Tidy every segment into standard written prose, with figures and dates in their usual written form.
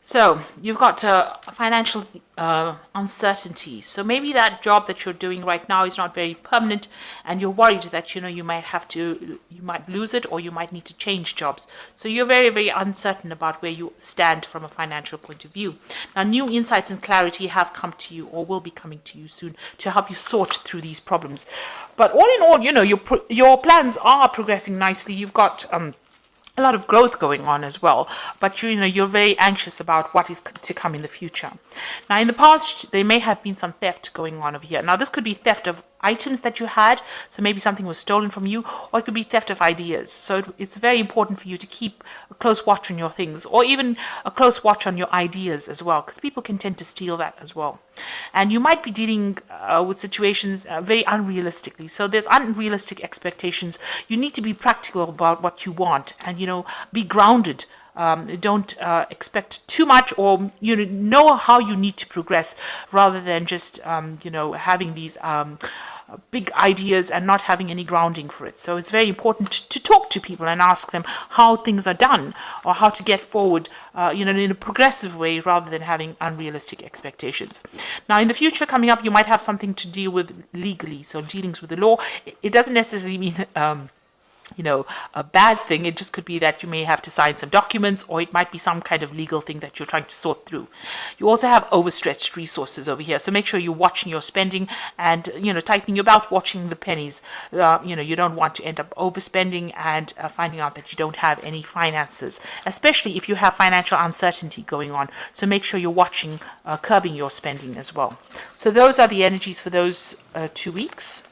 So you've got financial uncertainty. So maybe that job that you're doing right now is not very permanent, and you're worried that you might lose it, or you might need to change jobs. So you're very, very uncertain about where you stand from a financial point of view. Now, new insights and clarity have come to you, or will be coming to you soon, to help you sort through these problems. But all in all, your plans are progressing nicely. You've got a lot of growth going on as well, but you're very anxious about what is to come in the future. Now, in the past, there may have been some theft going on over here. Now, this could be theft of items that you had, so maybe something was stolen from you, or it could be theft of ideas. So it's very important for you to keep a close watch on your things, or even a close watch on your ideas as well, because people can tend to steal that as well. And you might be dealing with situations very unrealistically. So there's unrealistic expectations. You need to be practical about what you want, and be grounded. Don't expect too much, or know how you need to progress, rather than just having these big ideas and not having any grounding for it. So it's very important to talk to people and ask them how things are done, or how to get forward in a progressive way, rather than having unrealistic expectations. Now, in the future coming up, you might have something to deal with legally, so dealings with the law. It doesn't necessarily mean a bad thing. It just could be that you may have to sign some documents, or it might be some kind of legal thing that you're trying to sort through. You also have overstretched resources over here, so make sure you're watching your spending and tightening your belt, watching the pennies. You don't want to end up overspending and finding out that you don't have any finances, especially if you have financial uncertainty going on. So make sure you're watching, curbing your spending as well. So those are the energies for those 2 weeks.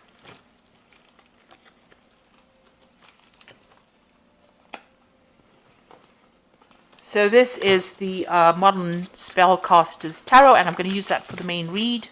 So this is the Modern Spellcasters Tarot, and I'm going to use that for the main read.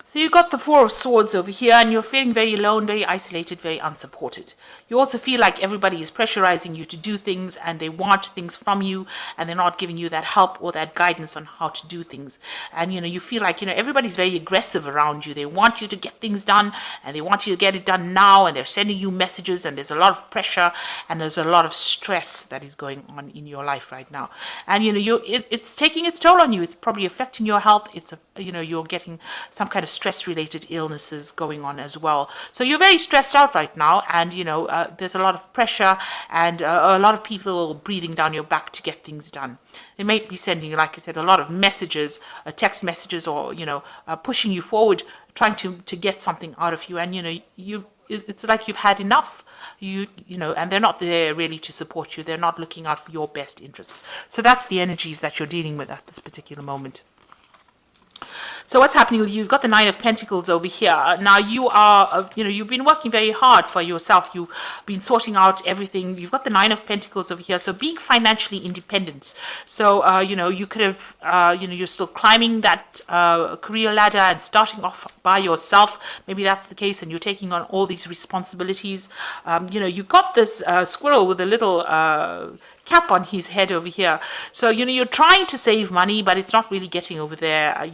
So you've got the Four of Swords over here, and you're feeling very alone, very isolated, very unsupported. You also feel like everybody is pressurizing you to do things, and they want things from you, and they're not giving you that help or that guidance on how to do things. And you feel like everybody's very aggressive around you. They want you to get things done, and they want you to get it done now, and they're sending you messages, and there's a lot of pressure, and there's a lot of stress that is going on in your life right now. And it's taking its toll on you. It's probably affecting your health. You're getting some kind of stress-related illnesses going on as well. So you're very stressed out right now, and there's a lot of pressure, and a lot of people breathing down your back to get things done. They might be sending, like I said, a lot of messages, text messages, or pushing you forward, trying to get something out of you. And it's like you've had enough. And they're not there really to support you. They're not looking out for your best interests. So that's the energies that you're dealing with at this particular moment. So what's happening with you? You've got the Nine of Pentacles over here. Now you are, you've been working very hard for yourself. You've been sorting out everything. You've got the Nine of Pentacles over here. So being financially independent. So, you could have, you're still climbing that career ladder and starting off by yourself. Maybe that's the case, and you're taking on all these responsibilities. You've got this squirrel with a little cap on his head over here. So, you're trying to save money, but it's not really getting over there.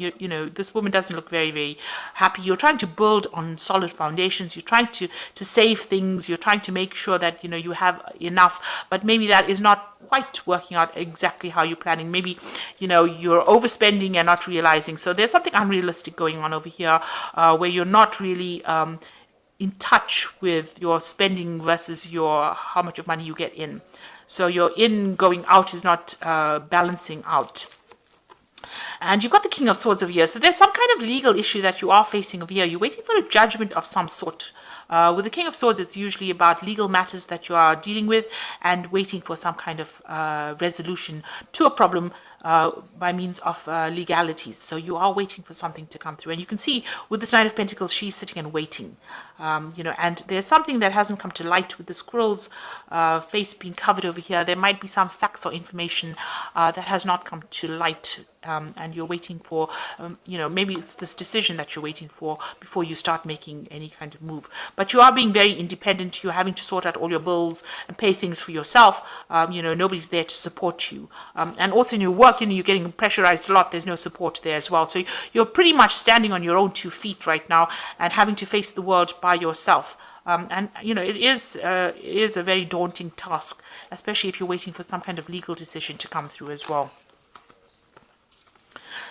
This woman doesn't look very, very happy. You're trying to build on solid foundations. You're trying to save things. You're trying to make sure that, you have enough, but maybe that is not quite working out exactly how you're planning. Maybe, you're overspending and not realizing. So there's something unrealistic going on over here, where you're not really in touch with your spending versus how much of money you get in. So your in going out is not balancing out. And you've got the King of Swords over here. So there's some kind of legal issue that you are facing over here. You're waiting for a judgment of some sort. With the King of Swords, it's usually about legal matters that you are dealing with and waiting for some kind of resolution to a problem by means of legalities. So you are waiting for something to come through. And you can see with this Nine of Pentacles, she's sitting and waiting. And there's something that hasn't come to light with the squirrel's face being covered over here. There might be some facts or information that has not come to light, and you're waiting for, maybe it's this decision that you're waiting for before you start making any kind of move. But you are being very independent. You're having to sort out all your bills and pay things for yourself. Nobody's there to support you. And also in your work, you're getting pressurized a lot. There's no support there as well. So you're pretty much standing on your own 2 feet right now and having to face the world by yourself. It is a very daunting task, especially if you're waiting for some kind of legal decision to come through as well.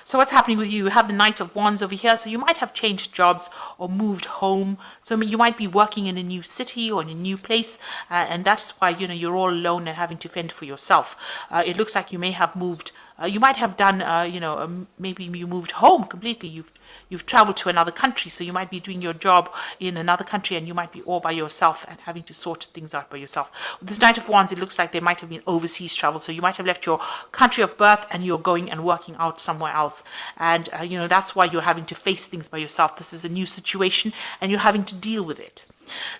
So what's happening with you? You have the Knight of Wands over here. So you might have changed jobs or moved home. So you might be working in a new city or in a new place. And that's why, you're all alone and having to fend for yourself. It looks like you may have moved. You might have done, maybe you moved home completely. You've traveled to another country, so you might be doing your job in another country and you might be all by yourself and having to sort things out by yourself. With this Knight of Wands, it looks like there might have been overseas travel, so you might have left your country of birth and you're going and working out somewhere else. And, that's why you're having to face things by yourself. This is a new situation and you're having to deal with it.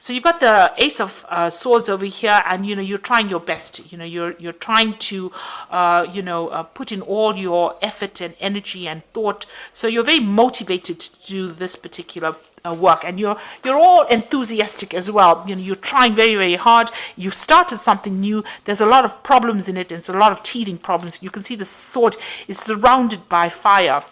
So you've got the Ace of Swords over here, and you're trying your best. You're trying to put in all your effort and energy and thought. So you're very motivated to do this particular work, and you're all enthusiastic as well. You're trying very, very hard. You've started something new. There's a lot of problems in it, and it's a lot of teething problems. You can see the sword is surrounded by fire,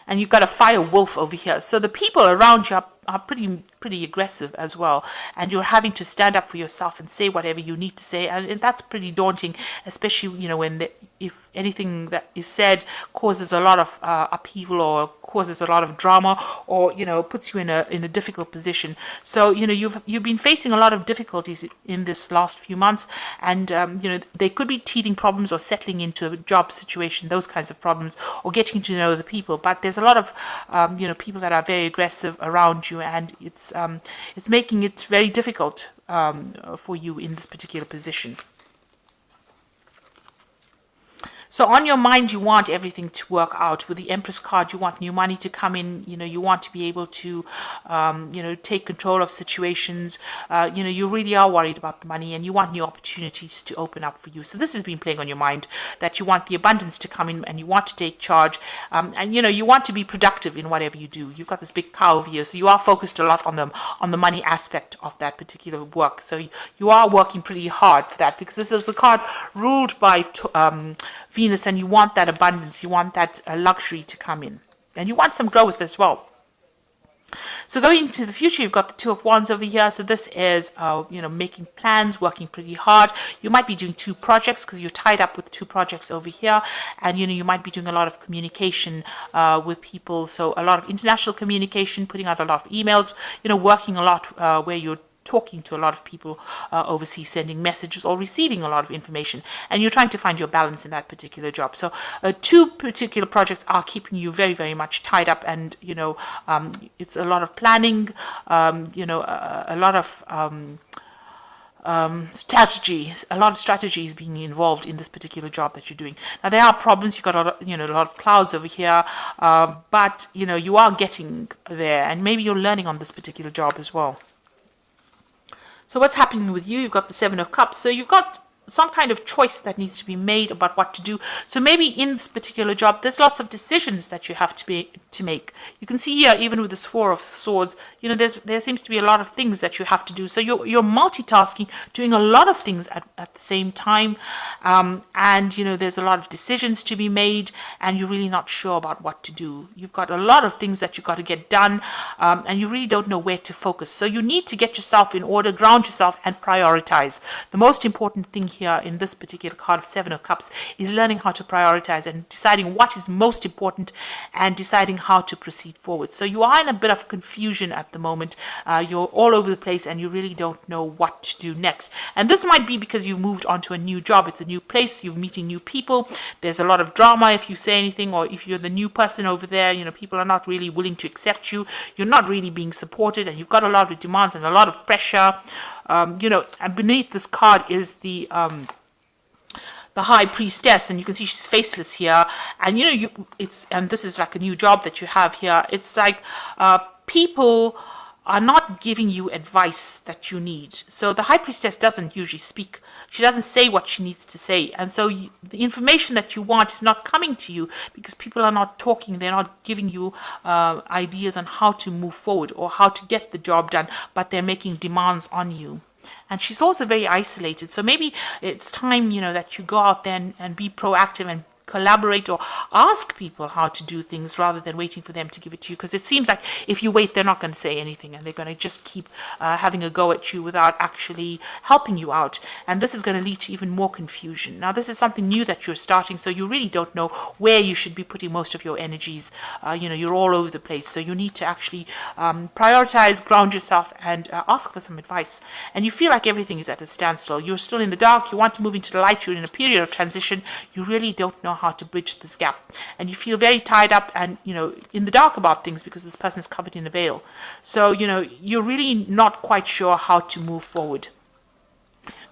and you've got a fire wolf over here. So the people around you are pretty aggressive as well, and you're having to stand up for yourself and say whatever you need to say, and that's pretty daunting, especially when if anything that is said causes a lot of upheaval or causes a lot of drama, or puts you in a difficult position. So you've been facing a lot of difficulties in this last few months, and there could be teething problems or settling into a job situation, those kinds of problems, or getting to know the people. But there's a lot of people that are very aggressive around you, and it's making it very difficult for you in this particular position. So on your mind, you want everything to work out. With the Empress card, you want new money to come in. You want to be able to, take control of situations. You really are worried about the money, and you want new opportunities to open up for you. So this has been playing on your mind, that you want the abundance to come in, and you want to take charge, and you want to be productive in whatever you do. You've got this big cow over here, so you are focused a lot on the money aspect of that particular work. So you are working pretty hard for that, because this is the card ruled by Venus, and you want that abundance, you want that luxury to come in, and you want some growth as well. So going into the future, you've got the Two of Wands over here. So this is, making plans, working pretty hard. You might be doing 2 projects because you're tied up with 2 projects over here, and you might be doing a lot of communication with people. So a lot of international communication, putting out a lot of emails, working a lot where you're talking to a lot of people overseas, sending messages or receiving a lot of information, and you're trying to find your balance in that particular job. So 2 particular projects are keeping you very, very much tied up, and it's a lot of planning, a lot of strategies, a lot of strategies being involved in this particular job that you're doing. Now there are problems. You've got a lot of clouds over here, but you are getting there, and maybe you're learning on this particular job as well. So what's happening with you? You've got the Seven of Cups. So you've got some kind of choice that needs to be made about what to do. So maybe in this particular job, there's lots of decisions that you have to make. You can see here, even with this Four of Swords, there seems to be a lot of things that you have to do. So you're multitasking, doing a lot of things at the same time, and there's a lot of decisions to be made, and you're really not sure about what to do. You've got a lot of things that you've got to get done, and you really don't know where to focus. So you need to get yourself in order, ground yourself, and prioritize. The most important thing here in this particular card of Seven of Cups is learning how to prioritize and deciding what is most important and deciding how to proceed forward. So you are in a bit of confusion at the moment. You're all over the place and you really don't know what to do next. And this might be because you've moved on to a new job. It's a new place. You're meeting new people. There's a lot of drama if you say anything, or if you're the new person over there, people are not really willing to accept you. You're not really being supported, and you've got a lot of demands and a lot of pressure. And beneath this card is the the high priestess, and you can see she's faceless here. And and this is like a new job that you have here. It's like people are not giving you advice that you need. So the high priestess doesn't usually speak. She doesn't say what she needs to say. And so the information that you want is not coming to you because people are not talking. They're not giving you ideas on how to move forward or how to get the job done, but they're making demands on you. And she's also very isolated. So maybe it's time, that you go out there and be proactive and collaborate or ask people how to do things rather than waiting for them to give it to you, because it seems like if you wait, they're not going to say anything and they're going to just keep having a go at you without actually helping you out, and this is going to lead to even more confusion. Now this is something new that you're starting, so you really don't know where you should be putting most of your energies. You're all over the place, so you need to actually prioritize, ground yourself, and ask for some advice. And you feel like everything is at a standstill. You're still in the dark, you want to move into the light, you're in a period of transition, you really don't know how to bridge this gap, and you feel very tied up and in the dark about things because this person is covered in a veil. So you're really not quite sure how to move forward.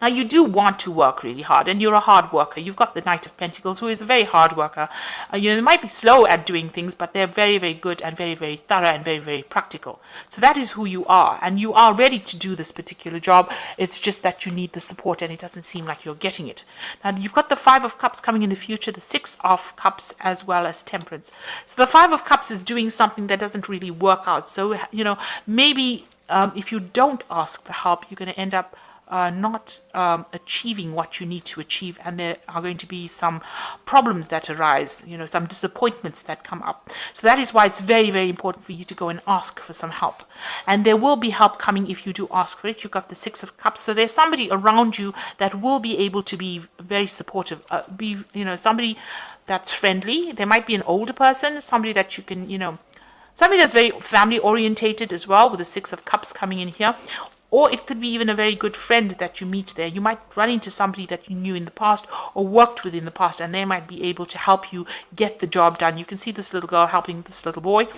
Now, you do want to work really hard, and you're a hard worker. You've got the Knight of Pentacles, who is a very hard worker. They might be slow at doing things, but they're very, very good and very, very thorough and very, very practical. So that is who you are, and you are ready to do this particular job. It's just that you need the support, and it doesn't seem like you're getting it. Now, you've got the Five of Cups coming in the future, the Six of Cups, as well as Temperance. So the Five of Cups is doing something that doesn't really work out. So, maybe if you don't ask for help, you're going to end up not achieving what you need to achieve, and there are going to be some problems that arise, some disappointments that come up. So that is why it's very, very important for you to go and ask for some help. And there will be help coming if you do ask for it. You've got the Six of Cups, so there's somebody around you that will be able to be very supportive, somebody that's friendly. There might be an older person, somebody that you can, somebody that's very family orientated as well, with the Six of Cups coming in here. Or it could be even a very good friend that you meet there. You might run into somebody that you knew in the past or worked with in the past, and they might be able to help you get the job done. You can see this little girl helping this little boy.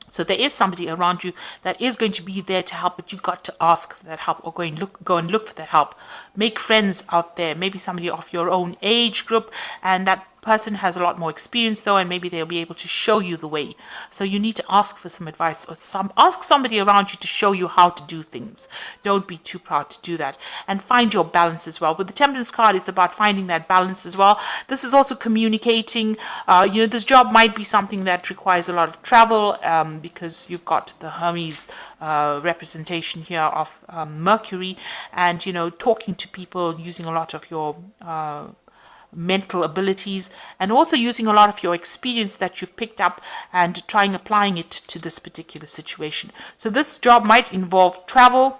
So there is somebody around you that is going to be there to help, but you've got to ask for that help or go and look for that help. Make friends out there, maybe somebody of your own age group, and that person has a lot more experience though, and maybe they'll be able to show you the way. So you need to ask for some advice, or ask somebody around you to show you how to do things. Don't be too proud to do that, and find your balance as well. With the Temperance card, it's about finding that balance as well. This is also communicating. This job might be something that requires a lot of travel, because you've got the Hermes representation here of Mercury, and talking to people, using a lot of your mental abilities, and also using a lot of your experience that you've picked up and applying it to this particular situation. So this job might involve travel.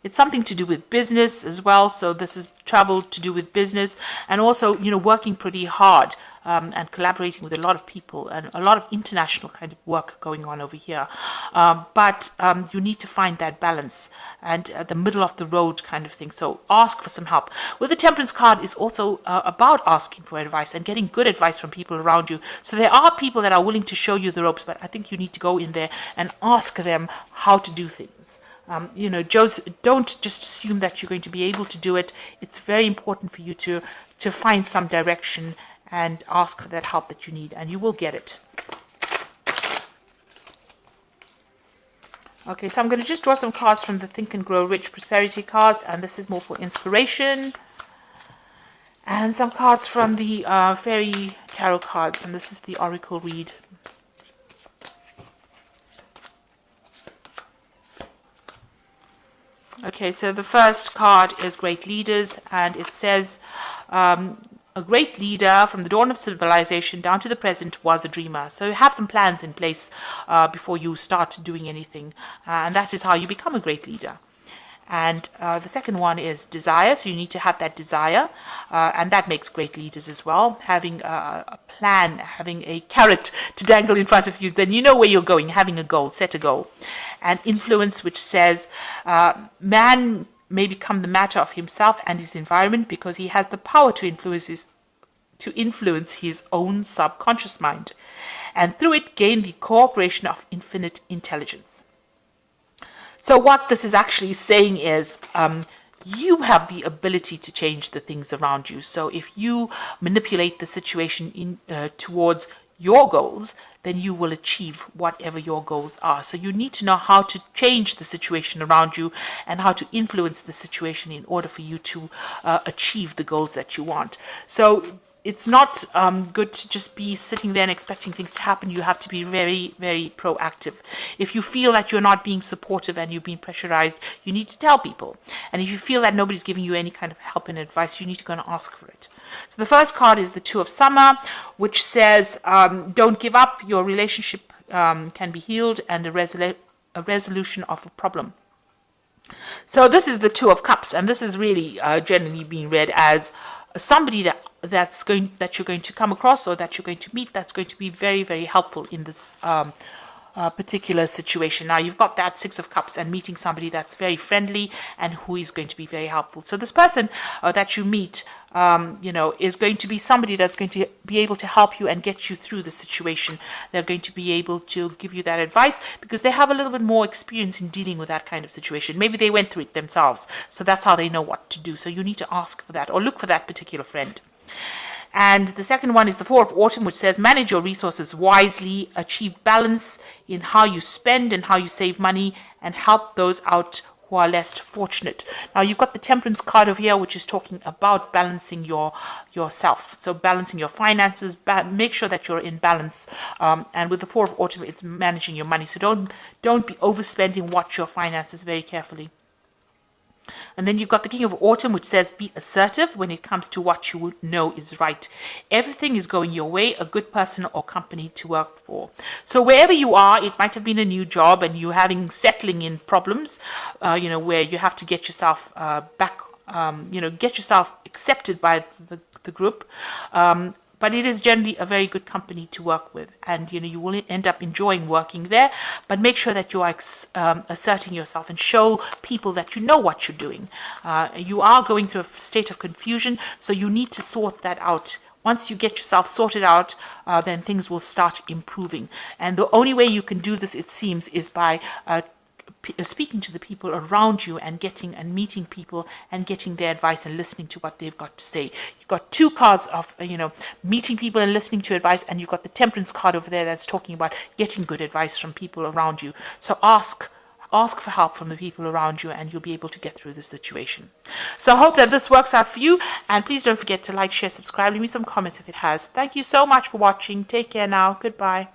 It's something to do with business as well. So this is travel to do with business, and also, working pretty hard and collaborating with a lot of people, and a lot of international kind of work going on over here. But you need to find that balance and the middle of the road kind of thing. So ask for some help. With the Temperance card, is also about asking for advice and getting good advice from people around you. So there are people that are willing to show you the ropes, but I think you need to go in there and ask them how to do things. Don't just assume that you're going to be able to do it. It's very important for you to find some direction and ask for that help that you need, and you will get it. Okay, so I'm going to just draw some cards from the Think and Grow Rich Prosperity cards, and this is more for inspiration. And some cards from the Fairy Tarot cards, and this is the Oracle read. Okay, so the first card is Great Leaders, and it says, a great leader from the dawn of civilization down to the present was a dreamer. So have some plans in place before you start doing anything, and that is how you become a great leader. And the second one is desire, so you need to have that desire, and that makes great leaders as well. Having a plan, having a carrot to dangle in front of you, then you know where you're going, having a goal, set a goal. And influence, which says man may become the matter of himself and his environment because he has the power to influence his own subconscious mind, and through it gain the cooperation of infinite intelligence. So what this is actually saying is you have the ability to change the things around you. So if you manipulate the situation towards your goals, then you will achieve whatever your goals are. So you need to know how to change the situation around you and how to influence the situation in order for you to achieve the goals that you want. So it's not good to just be sitting there and expecting things to happen. You have to be very, very proactive. If you feel that you're not being supportive and you're being pressurized, you need to tell people. And if you feel that nobody's giving you any kind of help and advice, you need to go and ask for it. So the first card is the Two of Summer, which says, don't give up. Your relationship can be healed, and a resolution of a problem. So this is the Two of Cups, and this is really generally being read as somebody that you're going to come across or that you're going to meet that's going to be very, very helpful in this particular situation. Now you've got that Six of Cups and meeting somebody that's very friendly and who is going to be very helpful. So this person that you meet is going to be somebody that's going to be able to help you and get you through the situation. They're going to be able to give you that advice because they have a little bit more experience in dealing with that kind of situation. Maybe they went through it themselves, so that's how they know what to do. So you need to ask for that or look for that particular friend. And the second one is the Four of Autumn, which says manage your resources wisely, achieve balance in how you spend and how you save money, and help those out who are less fortunate. Now you've got the Temperance card over here, which is talking about balancing yourself. So balancing your finances, make sure that you're in balance. And with the Four of Autumn, it's managing your money. So don't be overspending. Watch your finances very carefully. And then you've got the King of Autumn, which says be assertive when it comes to what you know is right. Everything is going your way, a good person or company to work for. So wherever you are, it might have been a new job and you're settling in problems, where you have to get yourself back, get yourself accepted by the group. But it is generally a very good company to work with, and you will end up enjoying working there. But make sure that you are asserting yourself and show people that you know what you're doing. You are going through a state of confusion, so you need to sort that out. Once you get yourself sorted out, then things will start improving. And the only way you can do this, it seems, is by speaking to the people around you and meeting people and getting their advice and listening to what they've got to say. You've got two cards of meeting people and listening to advice, and you've got the Temperance card over there that's talking about getting good advice from people around you. So ask for help from the people around you, and you'll be able to get through the situation. So I hope that this works out for you, and please don't forget to like, share, subscribe, leave me some comments if it has. Thank you so much for watching. Take care now. Goodbye.